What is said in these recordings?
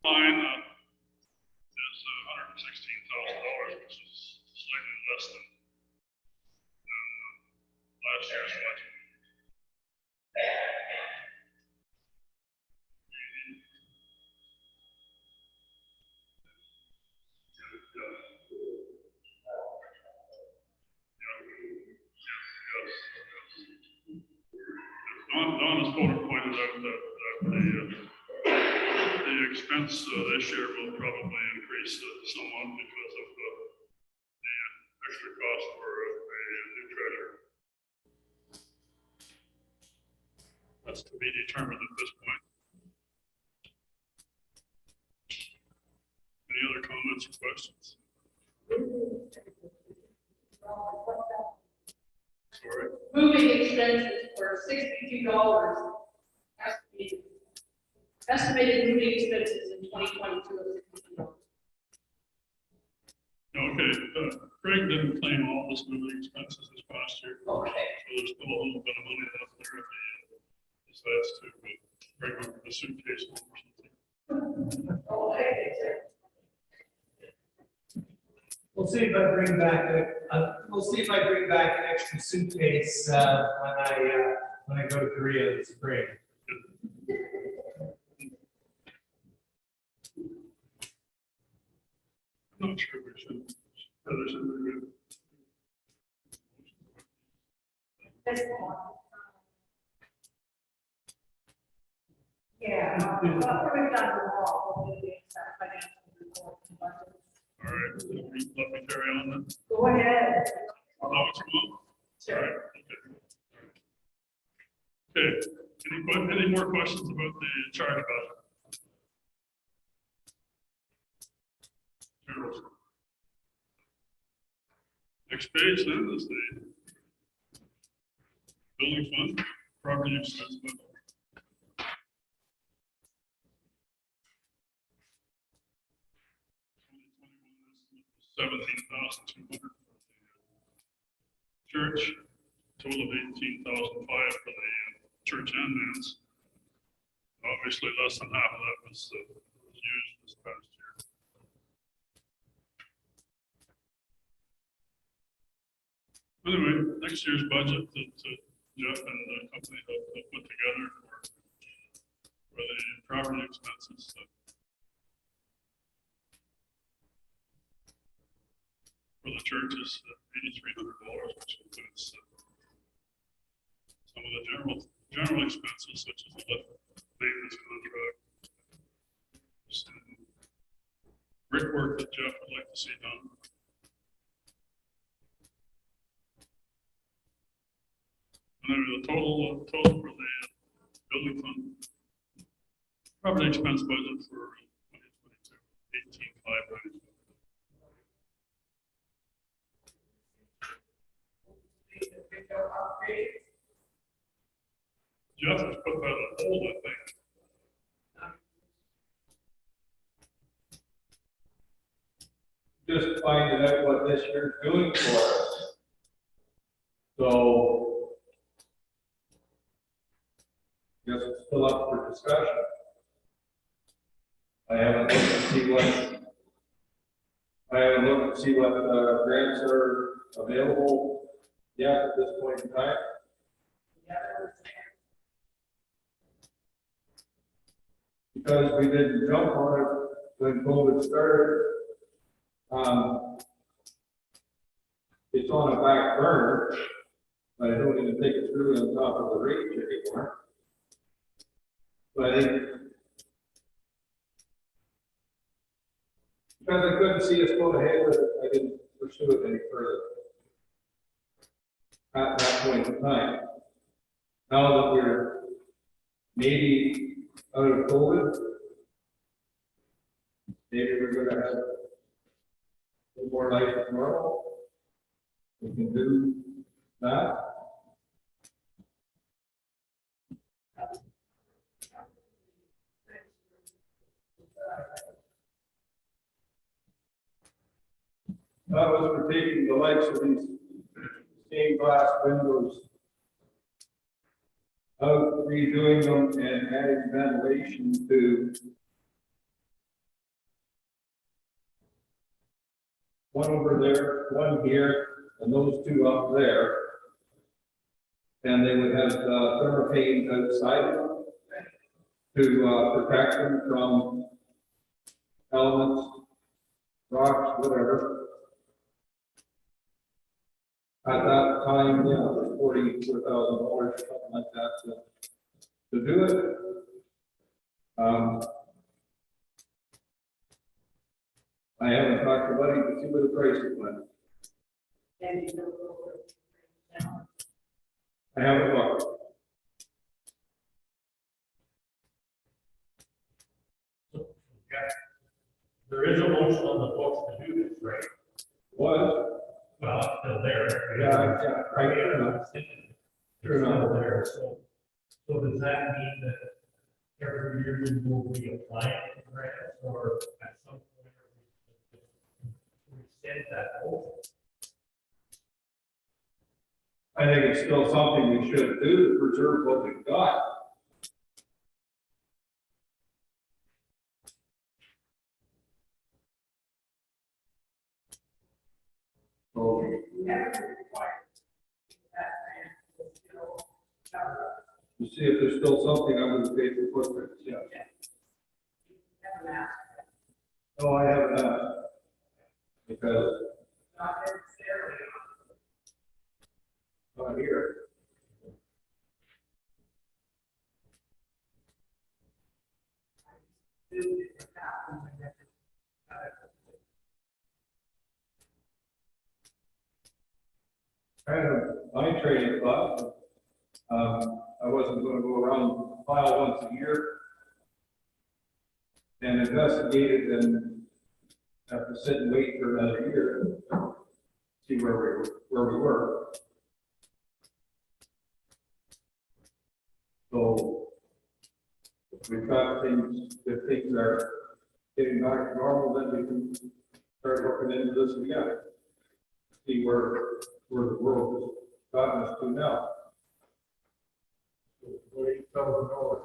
line is $116,000, which is slightly less than last year's budget. Donna's pointed out that the expense this year will probably increase somewhat because of the extra cost for a new treasurer. That's to be determined at this point. Any other comments or questions? Sorry. Moving expenses for $62. Estimated moving expenses in 2022 of $62. Okay, Craig didn't claim all this moving expenses this past year. Okay. So there's still a little bit of money left there if he decides to bring over the suitcase home or something. We'll see if I bring back an extra suitcase when I go to Korea in the spring. I'm not sure we should. Others should be good. This one. Yeah, what we've done before, we'll do the exact financial report and budget. All right, let me carry on then. Go ahead. Oh, it's wrong. All right, okay. Okay, any more questions about the charge budget? Next page then is the building fund, property expense budget. $17,200 for the church, total of $18,500 for the church and man's. Obviously, less than half of that was used this past year. Anyway, next year's budget that Jeff and the company have put together for the property expenses. For the church is $8,300, which includes some of the general expenses, such as the maintenance contract, some brickwork that Jeff would like to see done. And then the total for the building fund property expense budget for 2022, $18,590. Jeff has put that on hold, I think. Just finding out what this year's doing for us. So, guess it's still up for discussion. I haven't looked to see what grants are available yet at this point in time. Because we didn't jump on it when COVID started, it's on a back burner, but I don't even think it's really on top of the range anymore. But I think because I couldn't see us going ahead with it, I didn't pursue it any further at that point in time. Now that we're maybe out of COVID, maybe we're going to have a little more life as normal. We can do that. That was for taking the likes of these stained glass windows out, redoing them and adding ventilation to one over there, one here, and those two up there. And they would have thermopanes outside of them to protect them from elements, rocks, whatever. At that time, yeah, it was $44,000, something like that, to do it. I haven't talked to Buddy to see what the price is, but And you know, I haven't looked. There is a motion on the books to do this, right? Was, Well, it's still there. yeah, right, It's still there, so does that mean that every year we will be applying for grants, or at some point we extend that over? I think it's still something we should do to preserve what we've got. So, never required that man, you know, to see if there's still something under the paper footprints, yeah. never asked, No, I haven't, because, not necessarily. not here. Do it for that, and then, Kind of my training class. I wasn't gonna go around file once a year and investigate it and have to sit and wait for another year and see where we were. So we've got things, if things are getting back to normal, then we can start looking into this again. See where the world has gotten us to now. $48,000.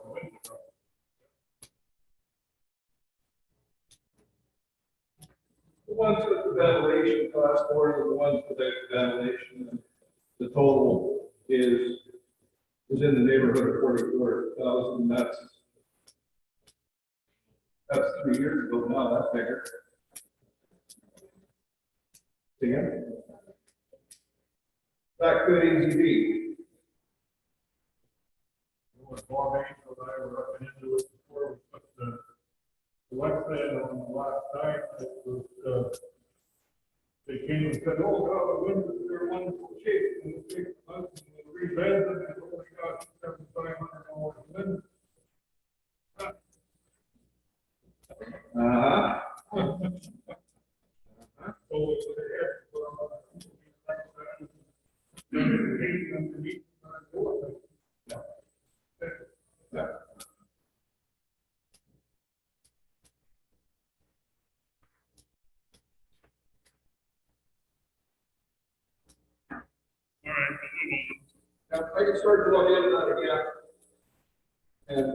The ones with the ventilation cost more than the ones without ventilation. And the total is in the neighborhood of 44,000. That's 3 years ago now, that figure. Again. That could easily be. What Bob Angel and I were up into it before we put the wetland on the last time, it was, they came and said, oh, God, the windows are in wonderful shape, and we take us and rebed them, and oh my God, $7,500 windows. So it's a underneath, Yeah. All right, we'll move Yeah, I can start to look into that again. And,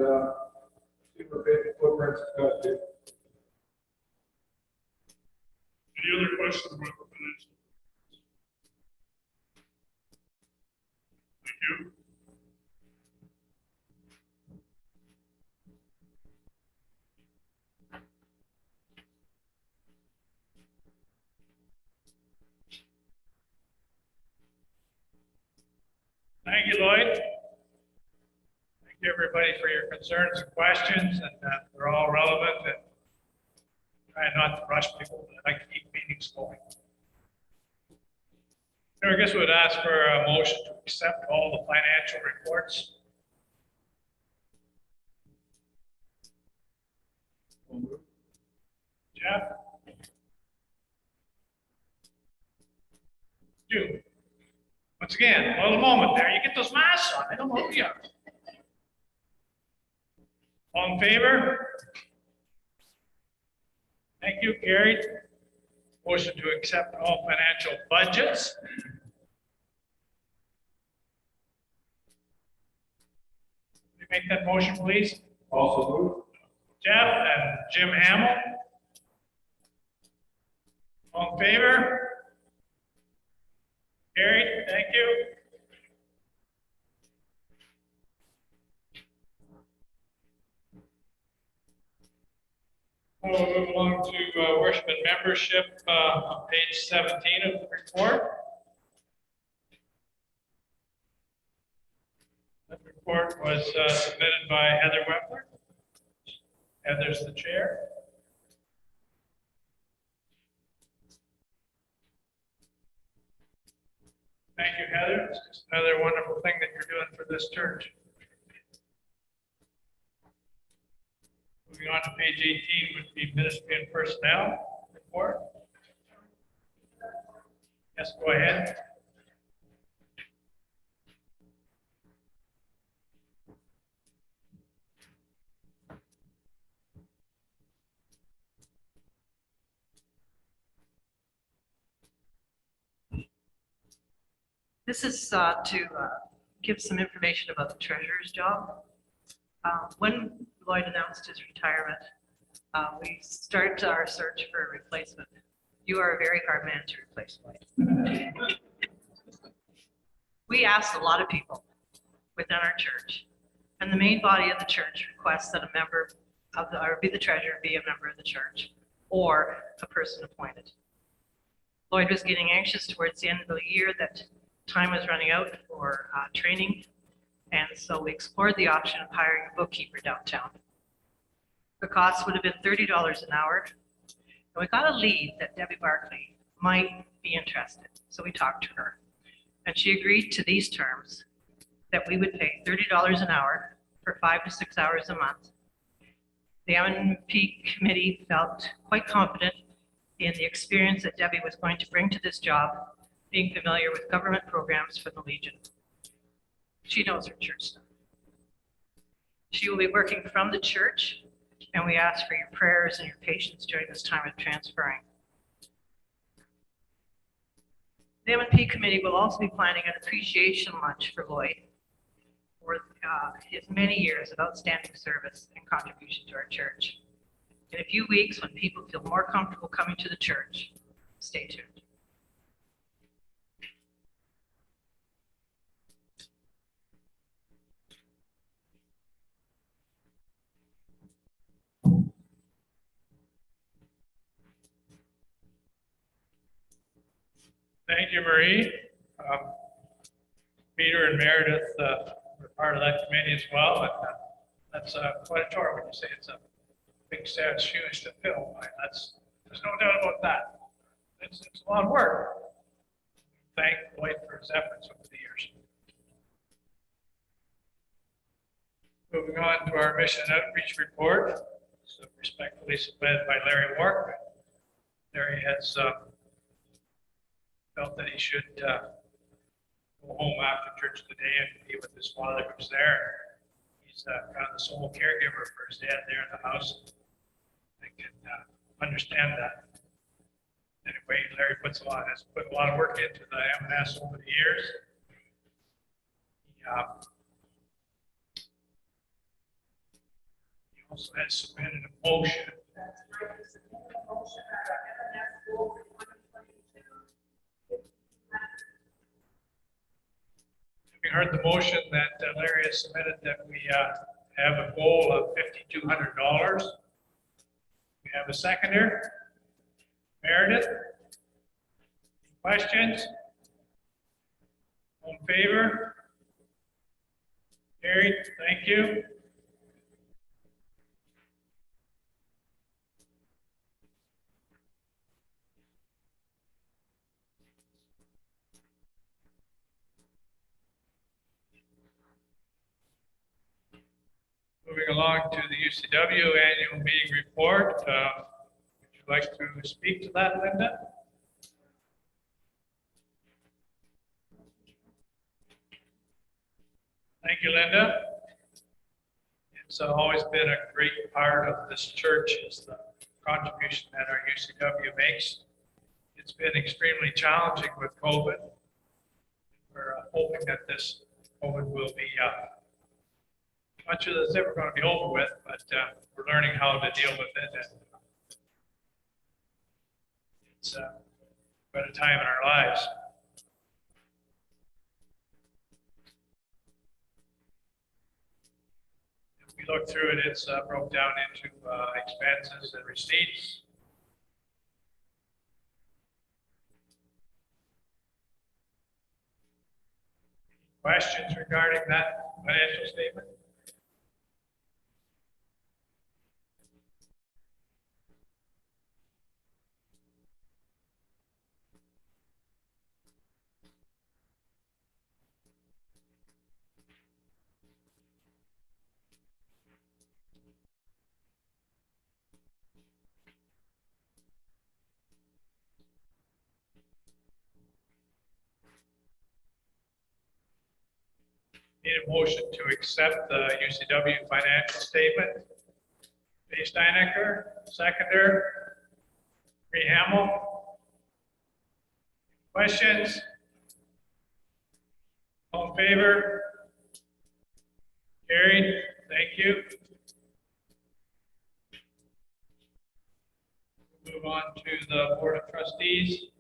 see what basic footprints it's got to. on. Any other questions about the financial? Thank you. Thank you, Lloyd. Thank you, everybody, for your concerns and questions, and they're all relevant, and try not to rush people. I like to keep meetings going. So I guess we'd ask for a motion to accept all the financial reports. Jeff? You? Once again, a little moment there. You get those masks on. They don't move you. All in favor? Thank you, carried. Motion to accept all financial budgets. Will you make that motion, please? Also move. Jeff and Jim Hamill. All in All in favor? Carried, thank you. We'll move along to worship and membership on page 17 of the report. That report was submitted by Heather Wepler. Heather's the chair. Thank you, Heather. It's just another wonderful thing that you're doing for this church. Moving on to page 18 would be ministry and personnel report. Yes, go ahead. This is to give some information about the treasurer's job. When Lloyd announced his retirement, we started our search for a replacement. You are a very hard man to replace, Lloyd. We asked a lot of people within our church, and the main body of the church requests that a member of the, or be the treasurer, be a member of the church, or a person appointed. Lloyd was getting anxious towards the end of the year that time was running out for training, and so we explored the option of hiring a bookkeeper downtown. The cost would have been $30 an hour, and we got a lead that Debbie Barkley might be interested, so we talked to her, and she agreed to these terms, that we would pay $30 an hour for 5 to 6 hours a month. The MNP committee felt quite confident in the experience that Debbie was going to bring to this job, being familiar with government programs for the Legion. She knows her church stuff. She will be working from the church, and we ask for your prayers and your patience during this time of transferring. The MNP committee will also be planning an appreciation lunch for Lloyd for his many years of outstanding service and contribution to our church. In a few weeks, when people feel more comfortable coming to the church, stay tuned. Thank you, Marie. Peter and Meredith were part of that committee as well. And, that's quite a chore when you say it's a big sad shoes to fill. There's no doubt about that. It's a lot of work. Thank Lloyd for his efforts over the years. Moving on to our mission outreach report, so respectfully submitted by Larry Wark. Larry has felt that he should go home after church today and be with his father who's there. He's kind of the sole caregiver for his dad there in the house. I can understand that. Anyway, Larry has put a lot of work into the M&S over the years. He also has submitted a motion. That's right, it's a motion at our M&S goal for 2022. We heard the motion that Larry has submitted that we have a goal of $5,200. We have a seconder, Meredith. Questions? All in favor? Carried, thank you. Moving along to the UCW annual meeting report. Would you like to speak to that, Linda? Thank you, Linda. It's always been a great part of this church is the contribution that our UCW makes. It's been extremely challenging with COVID. We're hoping that this COVID will be not sure that it's ever going to be over with, but we're learning how to deal with it. And it's at a time in our lives. If we look through it, it's broke down into expenses and receipts. Questions regarding that financial statement? Need a motion to accept the UCW financial statement. Dave Steinecker, seconder. Bree Hamill. Questions? All in favor? Carried. Thank you. Move on to the Board of Trustees.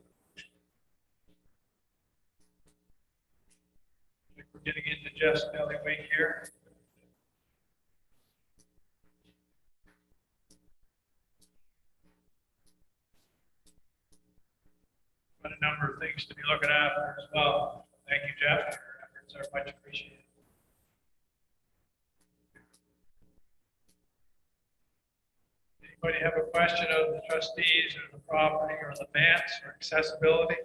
We're getting into Jeff's Week here. Got a number of things to be looking at as well. Thank you, Jeff. Your efforts are much appreciated. Anybody have a question of the trustees or the property or the Vance or accessibility?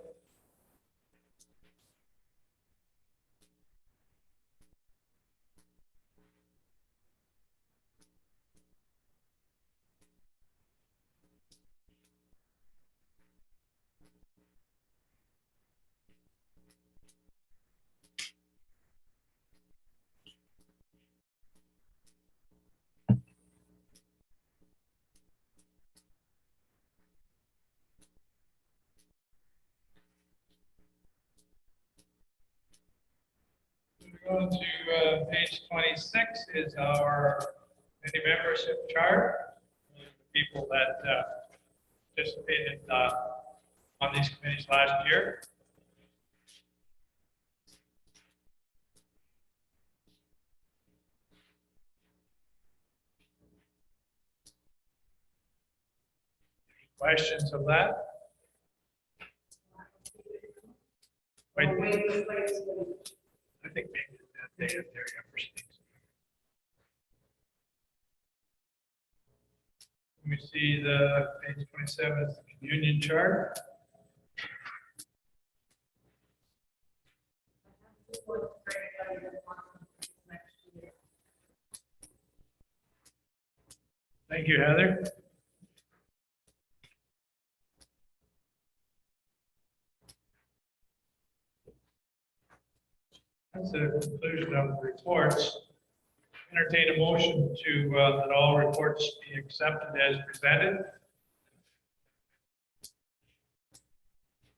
Go to page 26 is our committee membership chart. The people that participated on these committees last year. Any questions of that? Wait. I think maybe that they have their efforts. Let me see the page 27 is the communion chart. Thank you, Heather. That's the conclusion of the reports. Entertain a motion to that all reports be accepted as presented.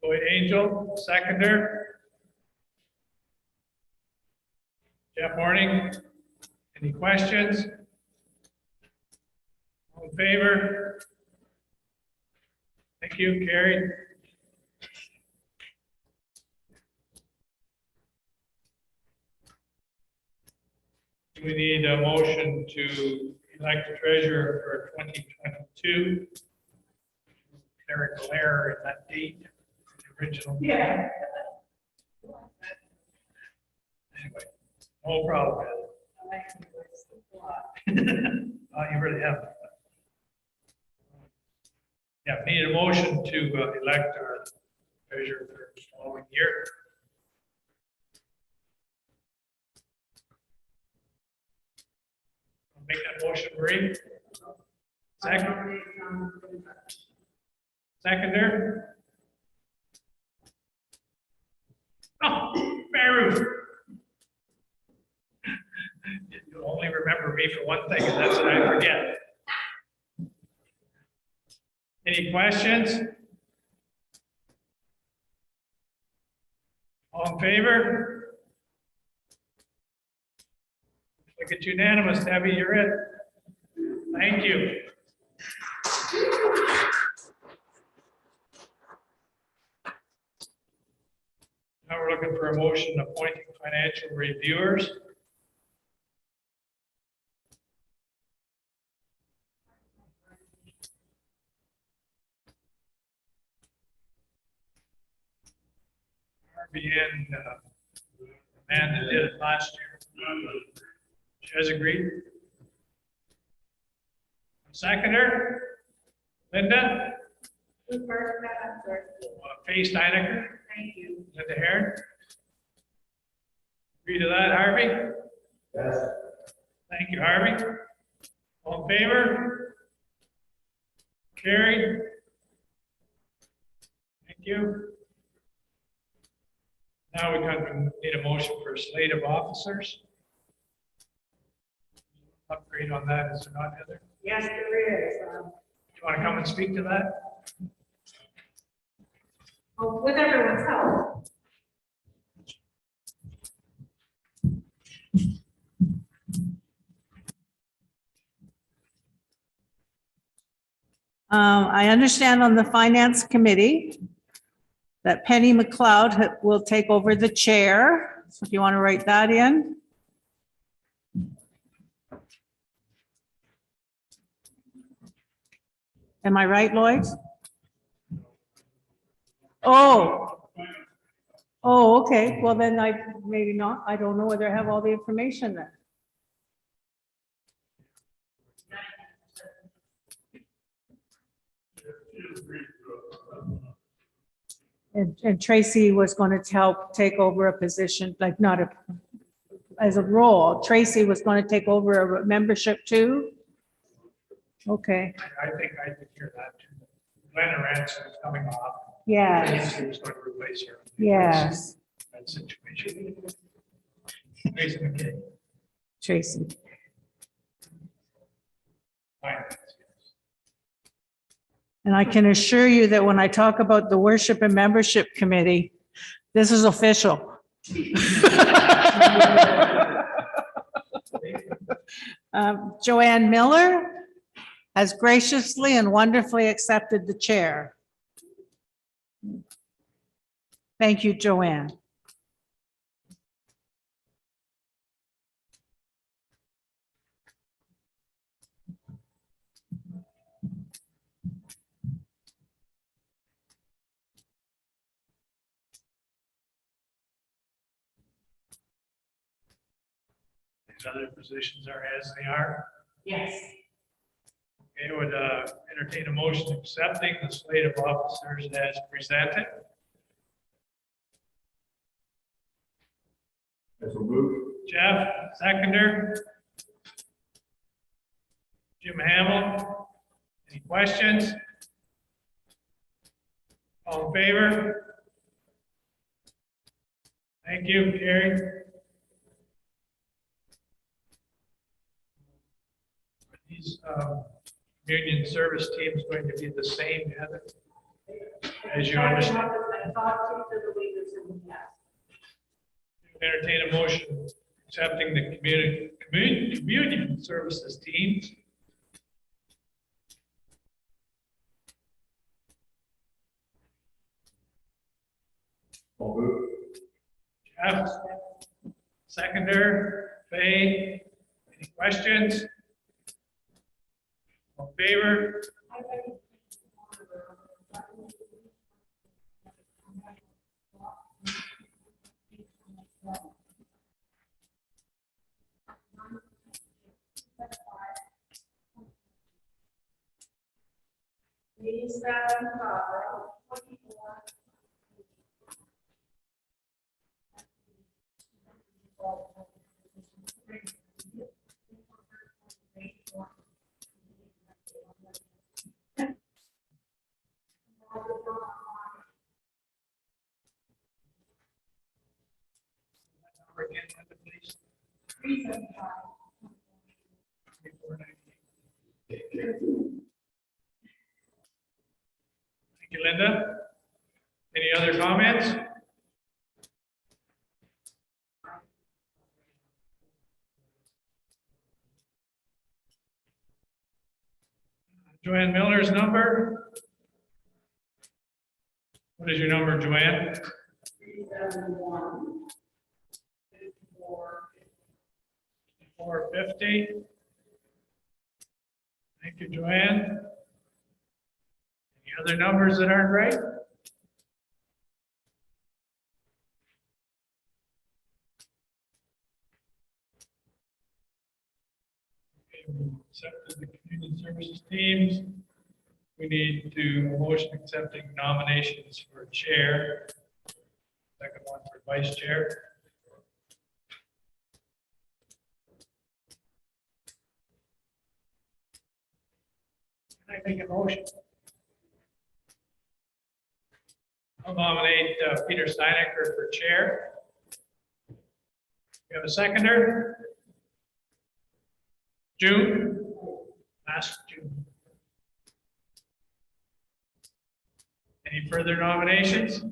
Boyd Angel, seconder. Jeff Horning. Any questions? All in favor? Thank you, carried. We need a motion to elect the treasurer for 2022. Clerical error in that date, the original. Yeah. Anyway, no problem. You really have. Yeah, we need a motion to elect our treasurer for the following year. Make that motion, Marie. Second. Seconder. Oh, Mary Ruth. You only remember me for one thing, and that's what I forget. Any questions? All in favor? Look at unanimous, Debbie, you're it. Thank you. looking for a motion appointing financial reviewers. RBN, Amanda did it last year. She has agreed. Seconder, Linda, Who first, Madam Clerk? Faye Steinaker, Thank you. Linda Heron. Agree to that, Harvey? Yes. Thank you, Harvey. All in favor? Carried. Thank you. Now we need a motion for a slate of officers. Upgrade on that, is there not, Heather? Yes, there is. Do you want to come and speak to that? With everyone's help. I understand on the finance committee that Penny McLeod will take over the chair. So if you want to write that in. Am I right, Lloyd? Oh. Oh, okay. Well, then maybe not. I don't know whether I have all the information then. And Tracy was going to help take over a position, like not as a role. Tracy was going to take over a membership too? Okay, I think I did hear that too. Glenna Ransom is coming off. yes, She was going to replace her. yes, That situation. Tracy McKay. Tracy. Finance, yes. And I can assure you that when I talk about the worship and membership committee, this is official. Joanne Miller has graciously and wonderfully accepted the chair. Thank you, Joanne. These other positions are as they are. Yes. Okay, would entertain a motion accepting the slate of officers as presented. As a move. Jeff, seconder. Jim Hamel. Any questions? All in favor? Thank you, Carrie. These communion service teams going to be the same, Heather, as you understand. I talked to the leaders in the past. Entertain a motion accepting the communion services teams. I'll move. Jeff, seconder, Faye, any questions? All in favor? These, 24. Number again, Heather, please. 375. 2498. Thank you, Linda. Any other comments? Joanne Miller's number? What is your number, Joanne? 371. 54. 450. Thank you, Joanne. Any other numbers that aren't right? Okay, we accepted the community services teams. We need to motion accepting nominations for chair. Second one for vice chair. Can I make a motion? I'll nominate Peter Steinecker for chair. You have a seconder? June? Last June. Any further nominations?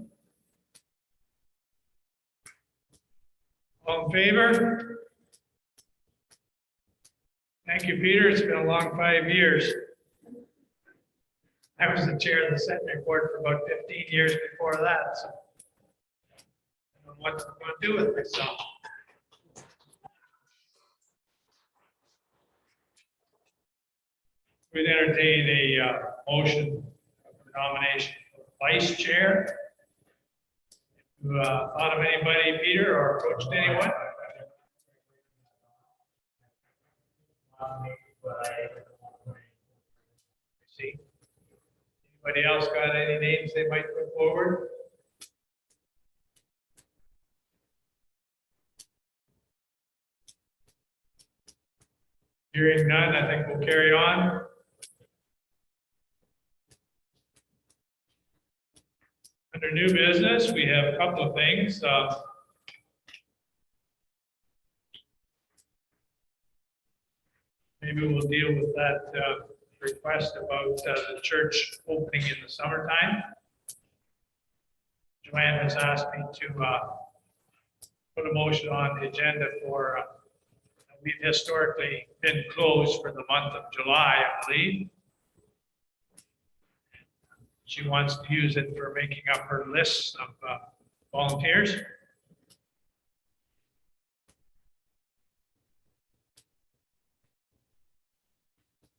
All in favor? Thank you, Peter. It's been a long 5 years. I was the chair of the Senate board for about 15 years before that, so I don't know what I'm going to do with myself. We'd entertain a motion for nomination for vice chair. You thought of anybody, Peter, or approached anyone? See? Anybody else got any names they might put forward? Hearing none, I think we'll carry on. Under new business, we have a couple of things. Maybe we'll deal with that request about the church opening in the summertime. Joanne has asked me to put a motion on the agenda for, we've historically been closed for the month of July, I believe. She wants to use it for making up her lists of volunteers.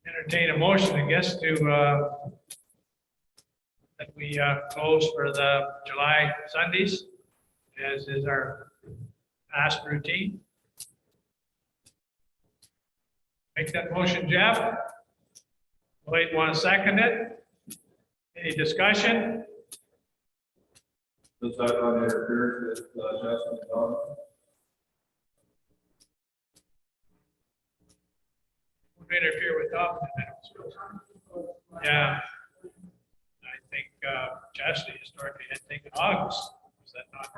Entertain a motion, I guess, to that we close for the July Sundays, as is our past routine. Make that motion, Jeff. Wait, want to second it? Any discussion? Does that not interfere with Justin and Don? Would interfere with Doug. Yeah. I think Chastity historically had taken August. Is that not?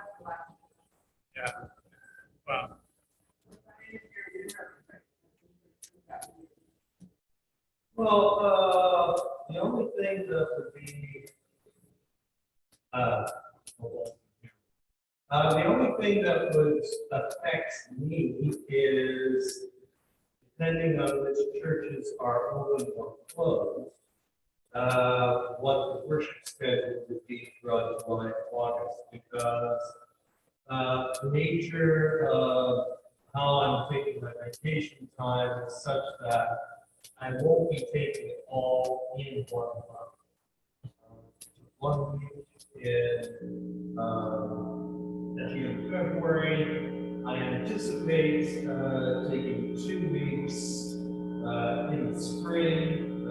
Yeah. Well. Well, the only thing that would be, the only thing that would affect me is depending on which churches are open or closed, what the worship schedule would be throughout July and August, because the nature of how I'm taking my vacation time is such that I won't be taking it all in 1 month. 1 week in February. I anticipate taking 2 weeks in the spring,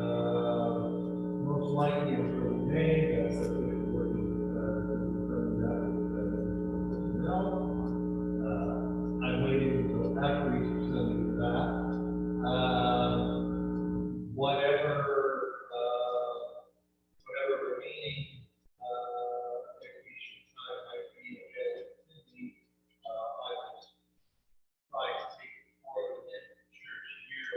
most likely in early May. That's a good working I'm waiting until after Easter Sunday for that. Whatever remaining vacation time might be available, I will try to take it before the end of the church year.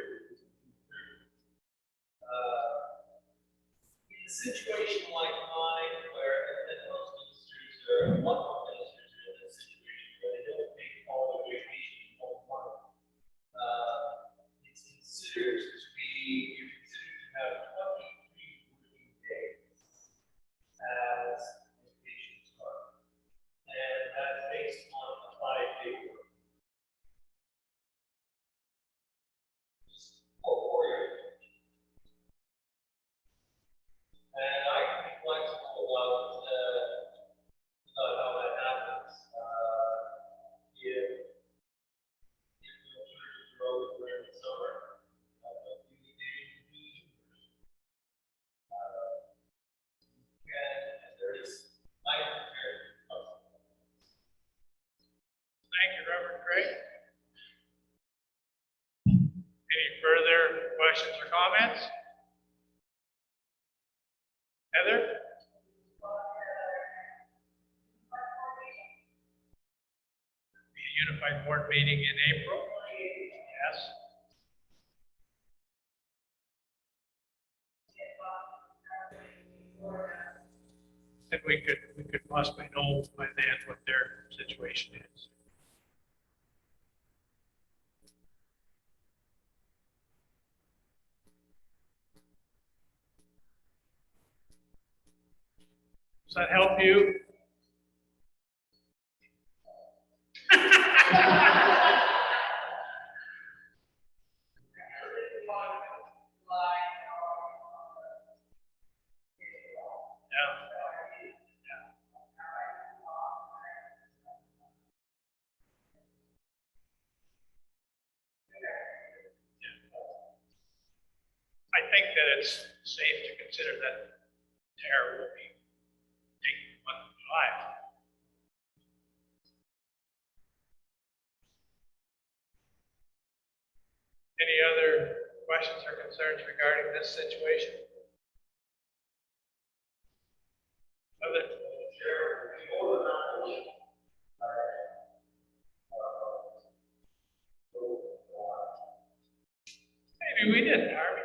In a situation like mine, where and most ministers are, one of ministers are in a situation where they don't take all the vacation in 1 month. It's considered to be, you're considered to have 23 working days as vacation start. And Heather? Be a unified board meeting in April? Yes. And we could possibly know by then what their situation is. Does that help you? I think that it's safe to consider that Tara will be taking the month of July. Any other questions or concerns regarding this situation? Other? Maybe we didn't, Harvey.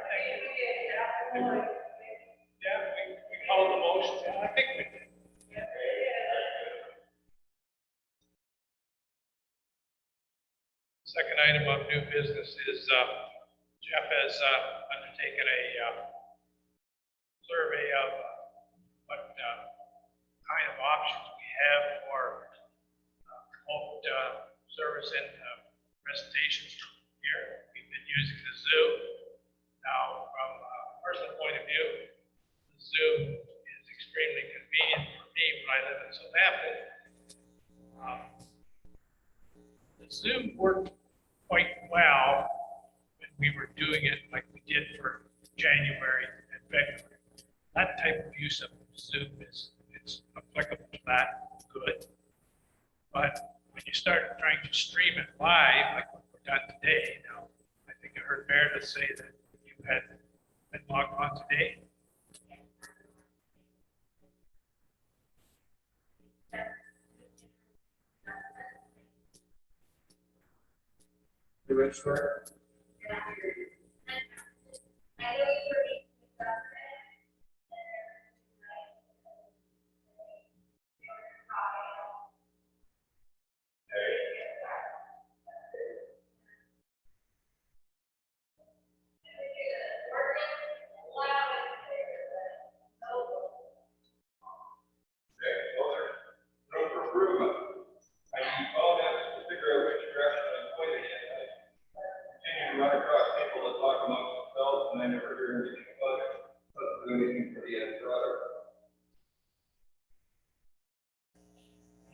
Yeah, we called the motion. Yeah, I think we did. Second item of new business is Jeff has undertaken a survey of what kind of options we have for remote service and presentations from here. We've been using the Zoom. Now, from a personal point of view, the Zoom is extremely convenient for me when I live in Southampton. The Zoom worked quite well when we were doing it like we did for January and February. That type of use of Zoom is applicable to that good. But when you start trying to stream it live, like what we've done today, now, I think I heard Meredith say that you had been logged on today. The registrar?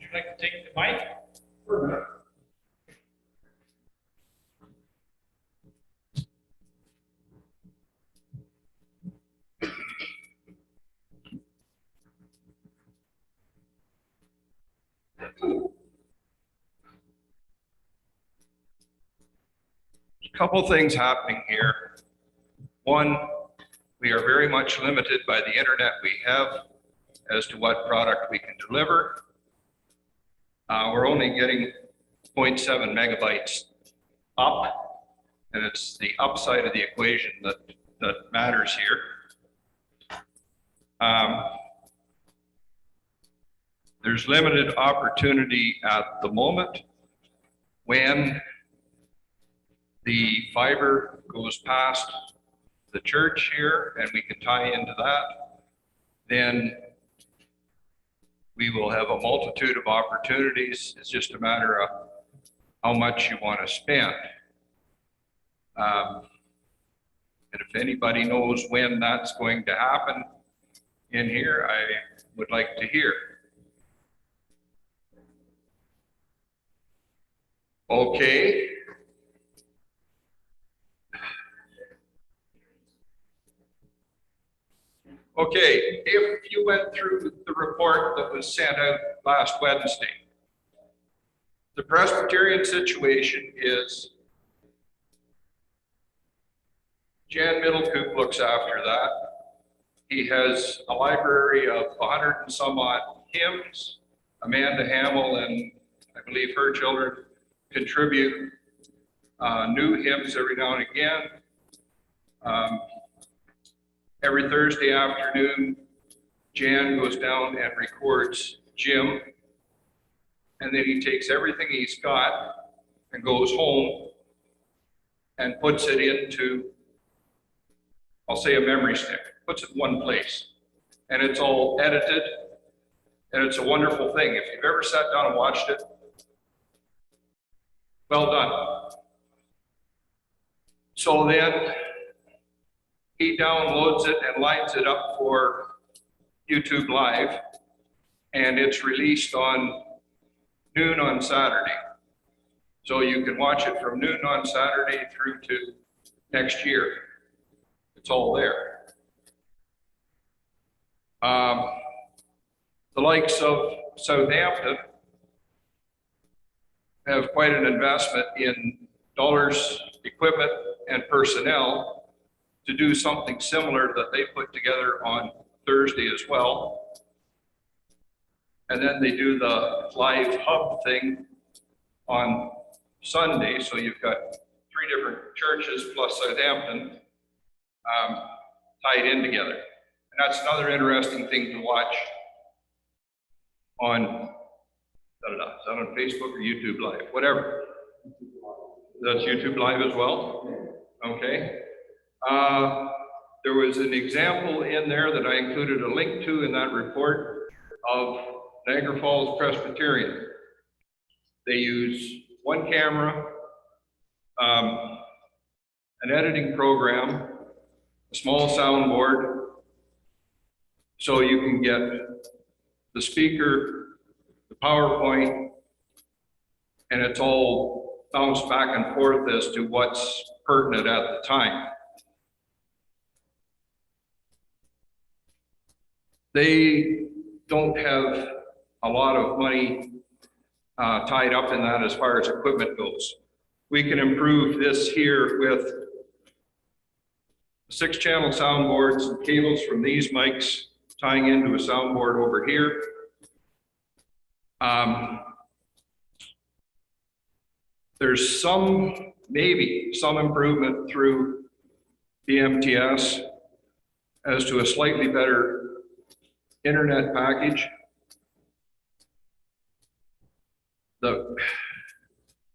Would you like to take the mic? For a minute. Couple things happening here. One, we are very much limited by the internet we have as to what product we can deliver. We're only getting 0.7 megabytes up, and it's the upside of the equation that matters here. There's limited opportunity at the moment. When the fiber goes past the church here and we can tie into that, then we will have a multitude of opportunities. It's just a matter of how much you want to spend. And if anybody knows when that's going to happen in here, I would like to hear. Okay. Okay, if you went through the report that was sent out last Wednesday, the Presbyterian situation is Jan Middlecoop looks after that. He has a library of 100 and some odd hymns. Amanda Hamill and I believe her children contribute new hymns every now and again. Every Thursday afternoon, Jan goes down and records Jim. And then he takes everything he's got and goes home and puts it into, I'll say, a memory stick, puts it in one place. And it's all edited, and it's a wonderful thing. If you've ever sat down and watched it, well done. So then he downloads it and lines it up for YouTube Live, and it's released on noon on Saturday. So you can watch it from noon on Saturday through to next year. It's all there. The likes of Southampton have quite an investment in dollars, equipment, and personnel to do something similar that they put together on Thursday as well. And then they do the live hub thing on Sunday. So you've got 3 different churches plus Southampton tied in together. And that's another interesting thing to watch on, is that on Facebook or YouTube Live? Whatever. That's YouTube Live as well? Okay. There was an example in there that I included a link to in that report of Niagara Falls Presbyterian. They use one camera, an editing program, a small soundboard, so you can get the speaker, the PowerPoint, and it's all bounced back and forth as to what's pertinent at the time. They don't have a lot of money tied up in that as far as equipment goes. We can improve this here with 6-channel soundboards and cables from these mics tying into a soundboard over here. There's maybe some improvement through the MTS as to a slightly better internet package.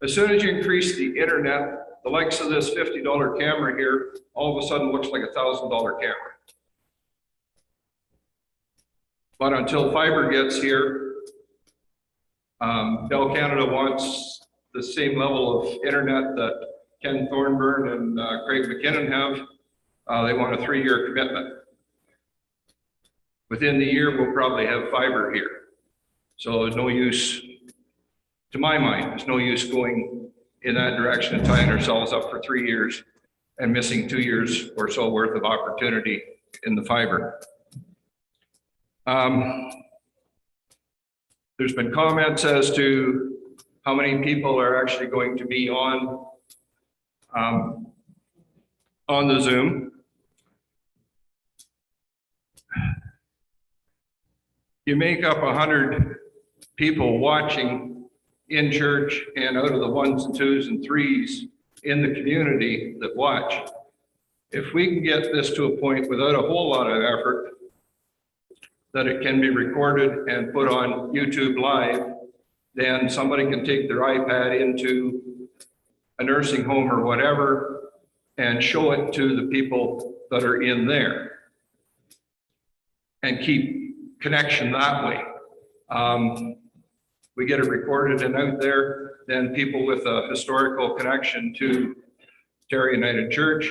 As soon as you increase the internet, the likes of this $50 camera here, all of a sudden looks like a $1,000 camera. But until fiber gets here, Bell Canada wants the same level of internet that Ken Thornburn and Craig McKinnon have. They want a 3-year commitment. Within the year, we'll probably have fiber here. So there's no use, to my mind, there's no use going in that direction and tying ourselves up for 3 years and missing 2 years or so worth of opportunity in the fiber. There's been comments as to how many people are actually going to be on the Zoom. You make up 100 people watching in church, and out of the 1s and 2s and 3s in the community that watch, if we can get this to a point without a whole lot of effort, that it can be recorded and put on YouTube Live, then somebody can take their iPad into a nursing home or whatever and show it to the people that are in there and keep connection that way. We get it recorded and out there, then people with a historical connection to Terry United Church,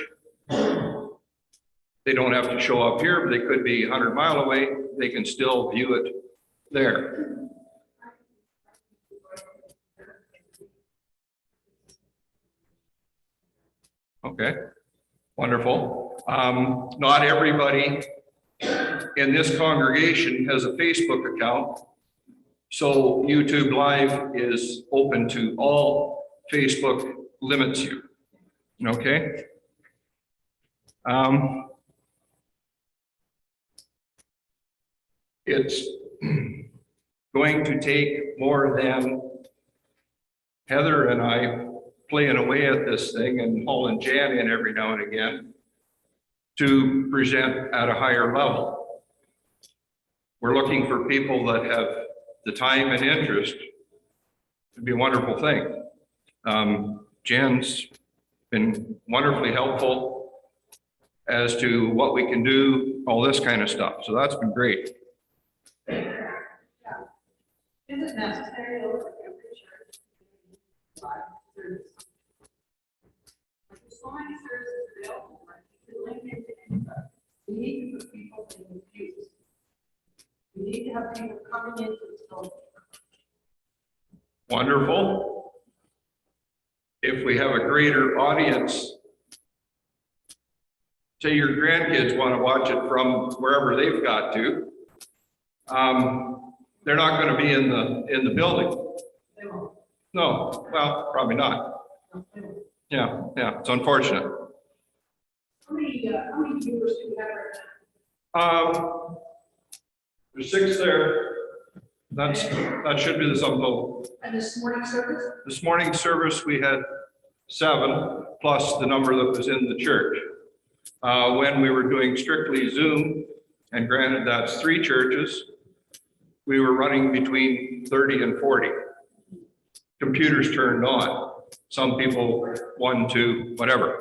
they don't have to show up here, but they could be 100 miles away. They can still view it there. Okay, wonderful. Not everybody in this congregation has a Facebook account, so YouTube Live is open to all. Facebook limits you. Okay. it's going to take more than Heather and I playing away at this thing and hauling Jan in every now and again to present at a higher level. We're looking for people that have the time and interest. It'd be a wonderful thing. Jan's been wonderfully helpful as to what we can do, all this kind of stuff. So that's been great. Is it necessary to look at every church? As long as there's available, right, you can link it to anybody. We need to put people in the pews. We need to have people coming into the building. Wonderful. If we have a greater audience, say your grandkids want to watch it from wherever they've got to, they're not going to be in the building. They won't. No, well, probably not. Yeah, it's unfortunate. How many viewers do we have right now? There's 6 there. That should be the sum total. And this morning service? This morning service, we had 7 plus the number that was in the church. When we were doing strictly Zoom, and granted that's 3 churches, we were running between 30 and 40. Computers turned on. Some people 1, 2, whatever.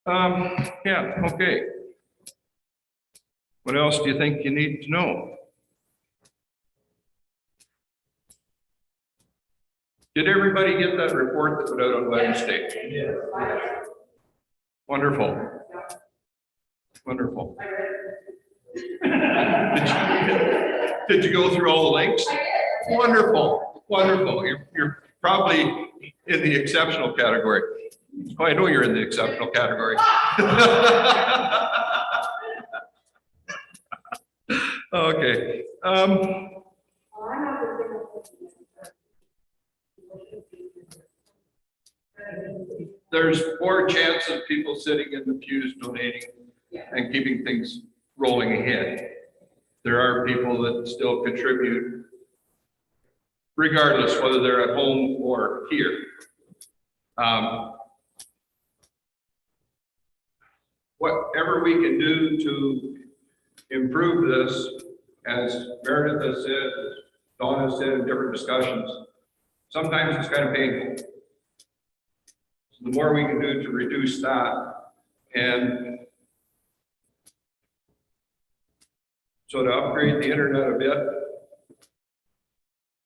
Yeah, okay. What else do you think you need to know? Did everybody get that report that went out on Wednesday? Yeah. Wonderful. Wonderful. Did you go through all the links? Wonderful, wonderful. You're probably in the exceptional category. Oh, I know you're in the exceptional category. Okay. There's more chance of people sitting in the pews donating and keeping things rolling ahead. There are people that still contribute regardless whether they're at home or here. Whatever we can do to improve this, as Meredith has said, as Dawn has said in different discussions, sometimes it's kind of painful. So the more we can do to reduce that, and so to upgrade the internet a bit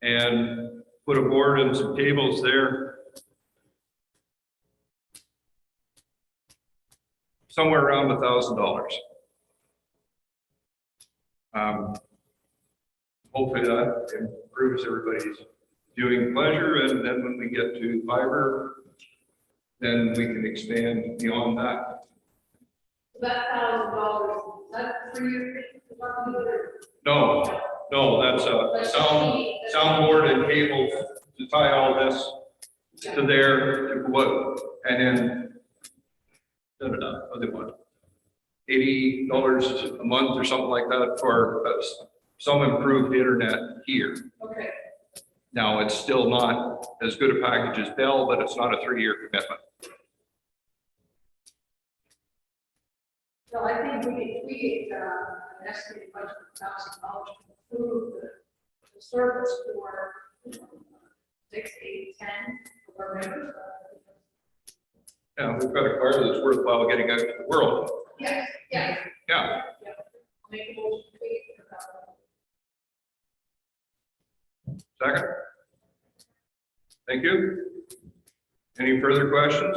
and put a board and some tables there, somewhere around $1,000. Hopefully that improves everybody's viewing pleasure, and then when we get to fiber, then we can expand beyond that. That $1,000, is that for you? No, that's a soundboard and cables to tie all this to there to go out, and then what they want, $80 a month or something like that for some improved internet here. Okay. Now, it's still not as good a package as Bell, but it's not a 3-year commitment. So I think we get an estimated budget of $1,000 to improve the service for 6, 8, 10 of our members. Yeah, we've got a car that's worthwhile getting out to the world. Yes, yes. Yeah. Make a motion to pay for that. Second. Thank you. Any further questions?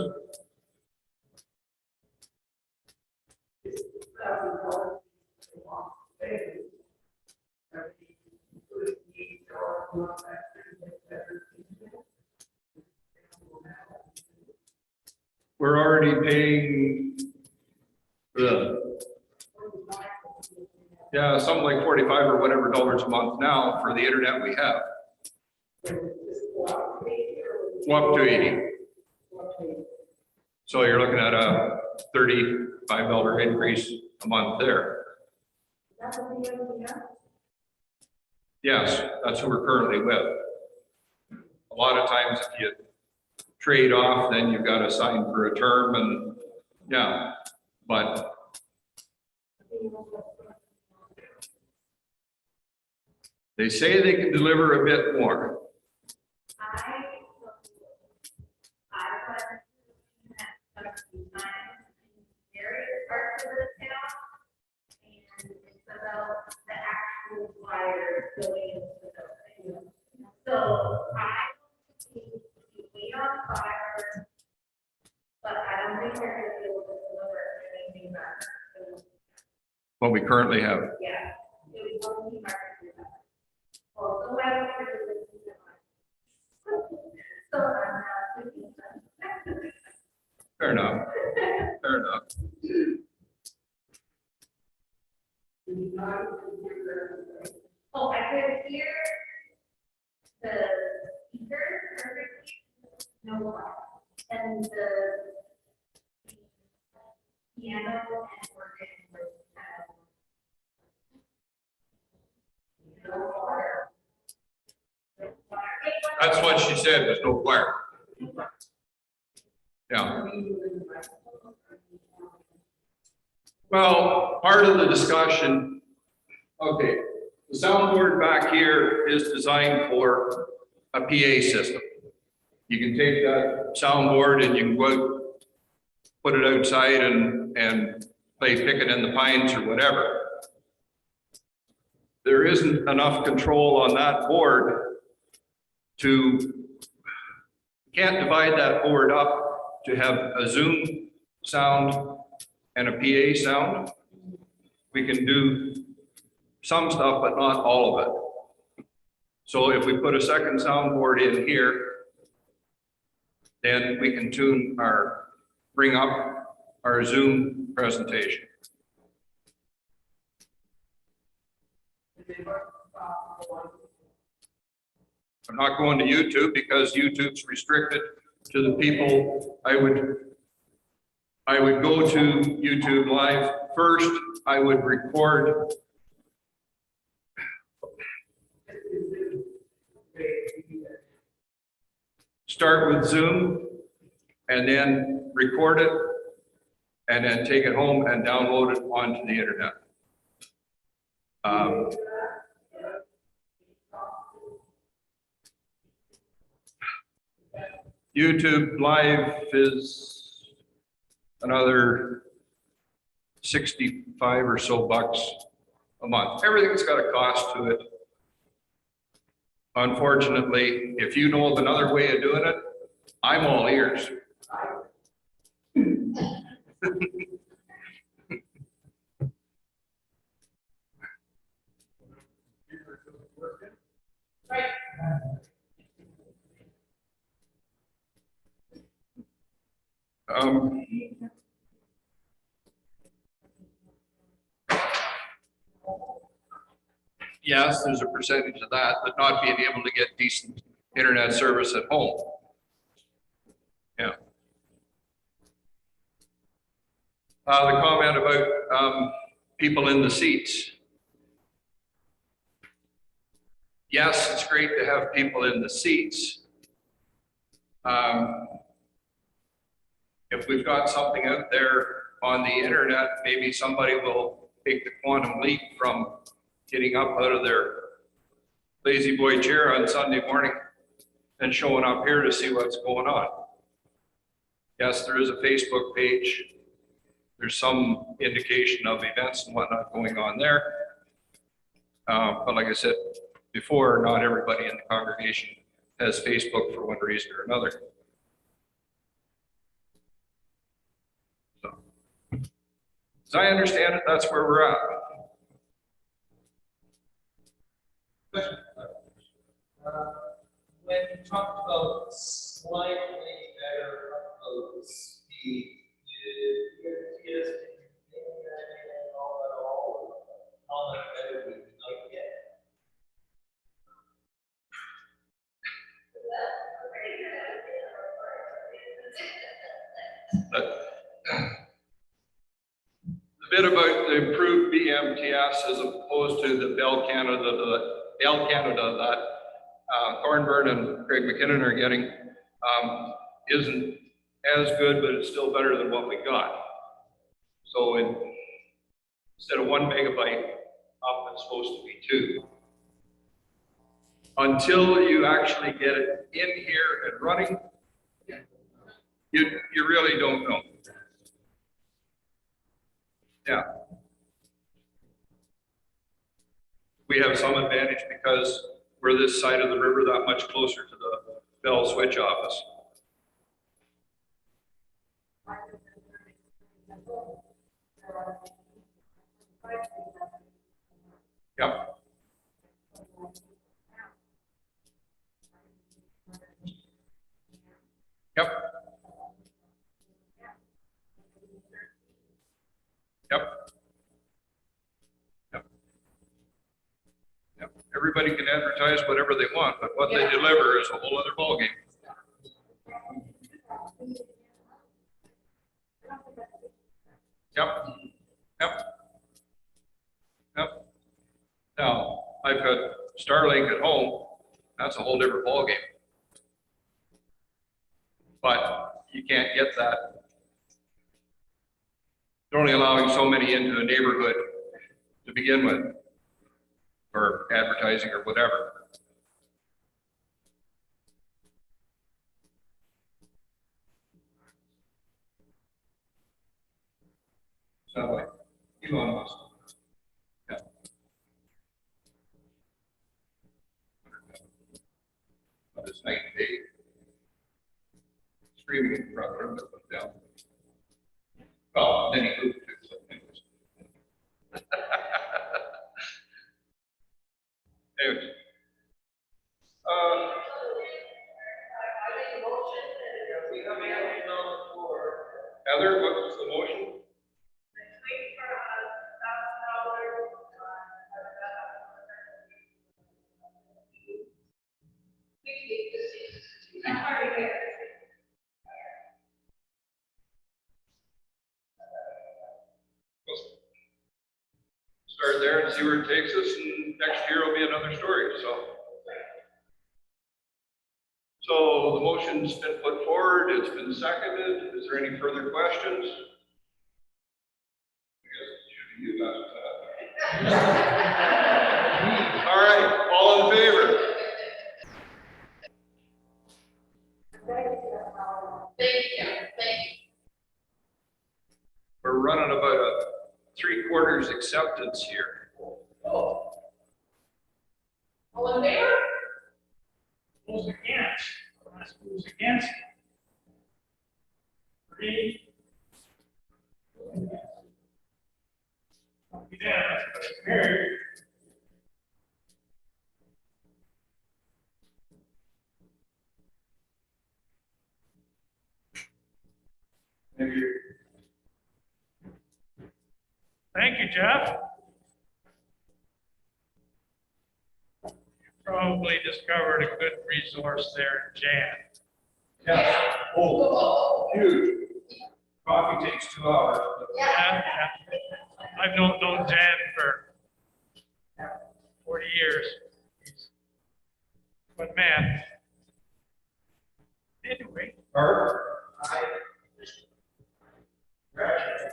We're already paying something like 45 or whatever dollars a month now for the internet we have. Go up to 80. So you're looking at a 30 $5 increase a month there. That's what we have. Yes, that's who we're currently with. A lot of times if you trade off, then you've got to sign for a term and, yeah, but they say they can deliver a bit more. Various parts of the town, and it's about the actual wire going into the building. So I think we wait on fire, but I don't think they're gonna be able to deliver anything better. What we currently have. Yeah, it won't be marketed better. Well, go out for the. So I'm not thinking that. Fair enough. Fair enough. Oh, I could hear the speaker perfectly, no one, and the piano and organ was no water. That's what she said, there's no choir. Yeah. Well, part of the discussion, okay, the soundboard back here is designed for a PA system. You can take that soundboard and you can go out, put it outside and play Picket in the Pines or whatever. There isn't enough control on that board to, can't divide that board up to have a Zoom sound and a PA sound. We can do some stuff, but not all of it. So if we put a second soundboard in here, then we can tune our, bring up our Zoom presentation. I'm not going to YouTube because YouTube's restricted to the people. I would go to YouTube Live. First, I would record. Start with Zoom and then record it and then take it home and download it onto the internet. YouTube Live is another 65 or so bucks a month. Everything's got a cost to it. Unfortunately, if you know of another way of doing it, I'm all ears. Yes, there's a percentage of that, but not being able to get decent internet service at home. Yeah. The comment about people in the seats. Yes, it's great to have people in the seats. If we've got something out there on the internet, maybe somebody will take the quantum leap from getting up out of their lazy boy chair on Sunday morning and showing up here to see what's going on. Yes, there is a Facebook page. There's some indication of events and whatnot going on there. But like I said before, not everybody in the congregation has Facebook for one reason or another. So, as I understand it, that's where we're at. When you talked about slightly better upload speed, did you just how much better we might get? bit about the improved BMTS as opposed to the Bell Canada that Thornburn and Craig McKinnon are getting, isn't as good, but it's still better than what we got. So instead of 1 megabyte up, it's supposed to be 2. Until you actually get it in here and running, you really don't know. Yeah. We have some advantage because we're this side of the river that much closer to the Bell switch office. Yep. Yep. Yep. Yep. Yep. Everybody can advertise whatever they want, but what they deliver is a whole other ballgame. Yep. Yep. Yep. Now, I've got Starlink at home. That's a whole different ballgame. But you can't get that. They're only allowing so many into a neighborhood to begin with, for advertising or whatever. So like Elon Musk. Yeah. But it's night and day. Screaming in front room that went down. Well, then he moved to so anyways. Anyways. Heather, what was the motion? Start there and see where it takes us, and next year will be another story, So the motion's been put forward, it's been seconded. Is there any further questions? I guess it should be you guys. All right, all in favor? Thank you, thank you. We're running about a 3/4 acceptance here. Oh. All in favor? Who's against? Who's against? 3. Yeah, that's carried. Thank you, Jeff. You probably discovered a good resource there in Jan. Yeah. Oh, huge. Coffee takes 2 hours. But Yeah. I've known Jan for 40 years. But man, anyway. Art? I graduated.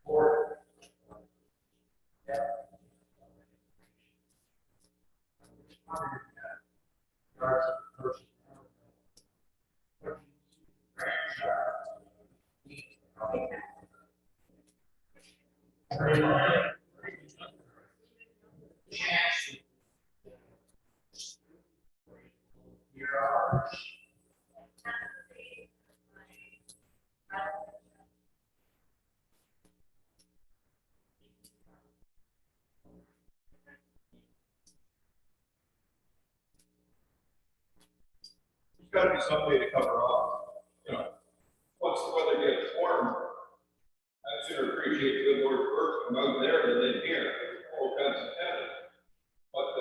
Or. Yeah. There's got to be some way to cover off, you know, once the weather gets warm, I'd sooner appreciate the good Lord's work from out there than in here, all kinds of tenants. But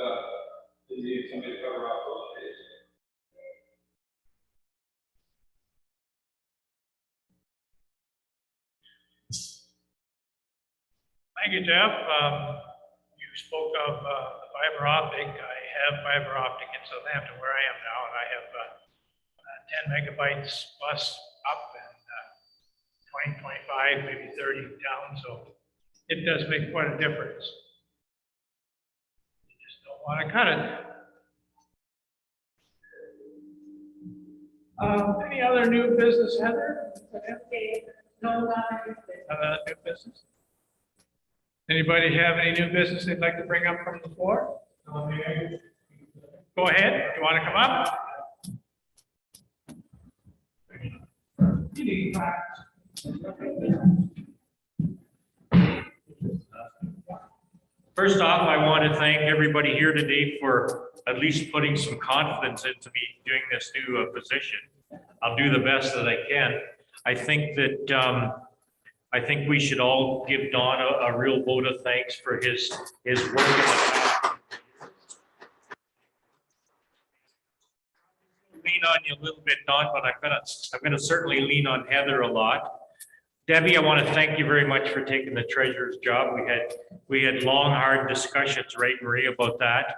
you need somebody to cover off those days. Thank you, Jeff. You spoke of fiber optic. I have fiber optic in Southampton where I am now, and I have 10 megabytes plus up and 20, 25, maybe 30 down. So it does make quite a difference. You just don't want to cut it. Any other new business, Heather? No, New business? Anybody have any new business they'd like to bring up from the floor? Go ahead. You want to come up? First off, I want to thank everybody here today for at least putting some confidence into me doing this new position. I'll do the best that I can. I think that I think we should all give Don a real vote of thanks for his work in the past. Lean on you a little bit, Don, but I'm gonna certainly lean on Heather a lot. Debbie, I want to thank you very much for taking the treasurer's job. We had long, hard discussions, right, Marie, about that.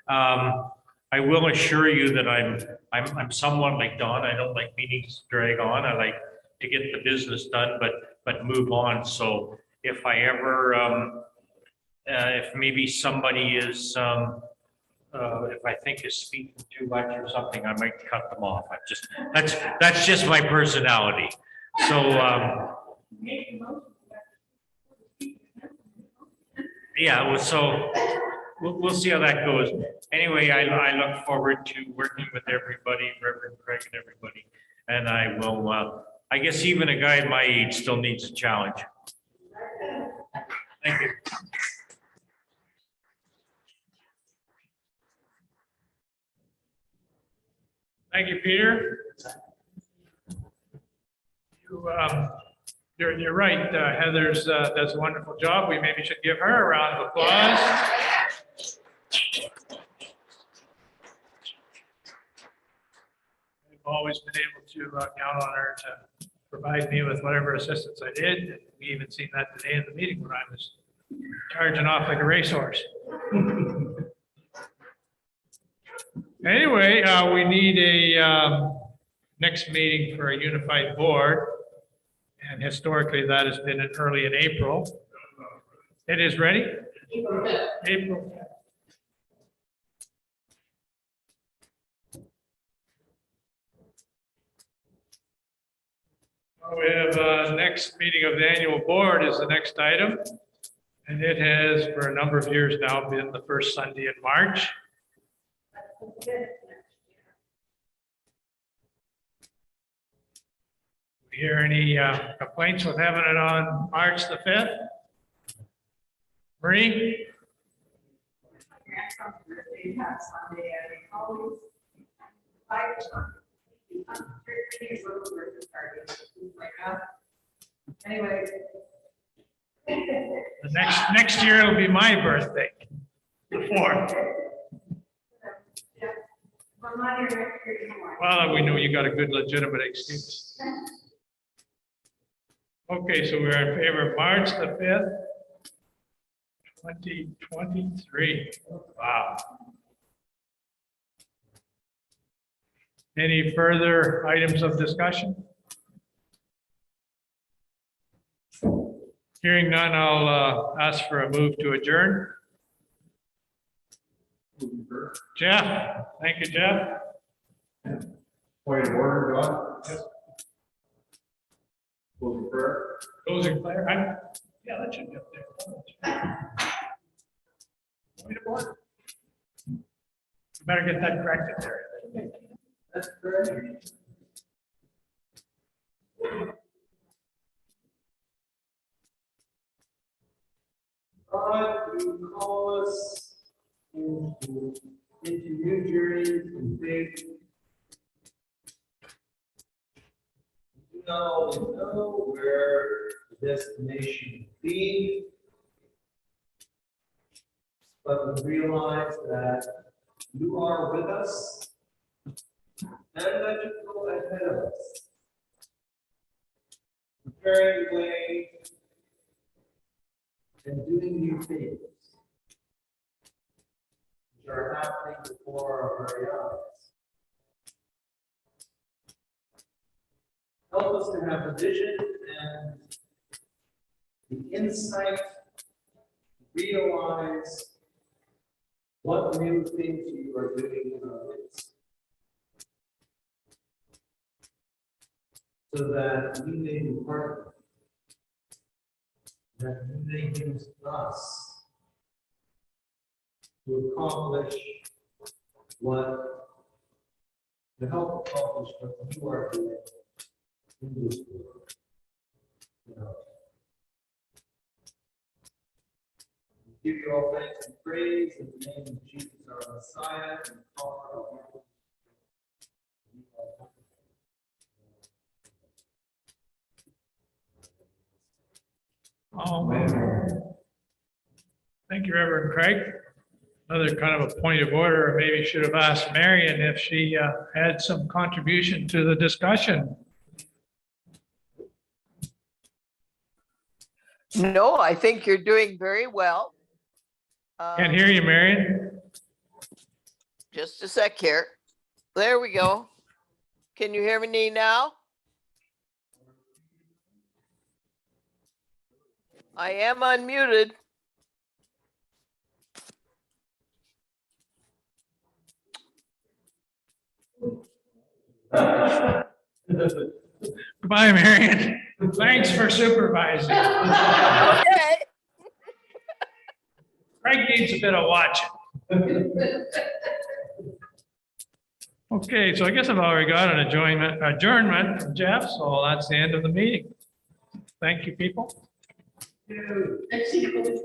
I will assure you that I'm somewhat like Don. I don't like meetings to drag on. I like to get the business done, but move on. So if I ever, if maybe somebody is, if I think is speaking too much or something, I might cut them off. That's just my personality. So, yeah, well, so we'll see how that goes. Anyway, I look forward to working with everybody, Reverend Craig and everybody. And I will, I guess even a guy my age still needs a challenge. Thank you. Thank you, Peter. You're right. Heather's does a wonderful job. We maybe should give her a round of applause. I've always been able to count on her to provide me with whatever assistance I did. We even seen that today in the meeting where I was charging off like a racehorse. Anyway, we need a next meeting for a unified board. And historically, that has been early in April. It is ready? April. We have next meeting of the annual board is the next item. And it has for a number of years now been the first Sunday in March. Hear any complaints with having it on March the 5th? Marie? Anyway. The next year it'll be my birthday, the 4th. Well, we know you got a good legitimate excuse. Okay, so we're in favor of March the 5th, 2023. Wow. Any further items of discussion? Hearing none, I'll ask for a move to adjourn. Jeff, thank you, Jeff. Point of order, John. Closing prayer. Closing prayer. Yeah, that should be up there. Point of order. You better get that corrected there. That's correct. God, you call us into new journeys and faith. You not only know where the destination will be, but we realize that you are with us and that you go ahead of us, preparing the way and doing new things which are happening before our very eyes. Help us to have the vision and the insight to realize what new things you are doing in our midst, so that we may be part of it, that you may use us to accomplish to help accomplish what you are doing in this world. You know, we give you all thanks and praise in the name of Jesus, our Messiah, and call our Thank you, Reverend Craig. Another kind of a point of order, maybe should have asked Marion if she had some contribution to the discussion. No, I think you're doing very well. Can't hear you, Marion. Just a sec here. There we go. Can you hear me now? I am unmuted. Goodbye, Marion. Thanks for supervising. Okay. Craig needs a bit of watching. Okay, so I guess I've already got an adjournment from Jeff, so that's the end of the meeting. Thank you, people. Thank you.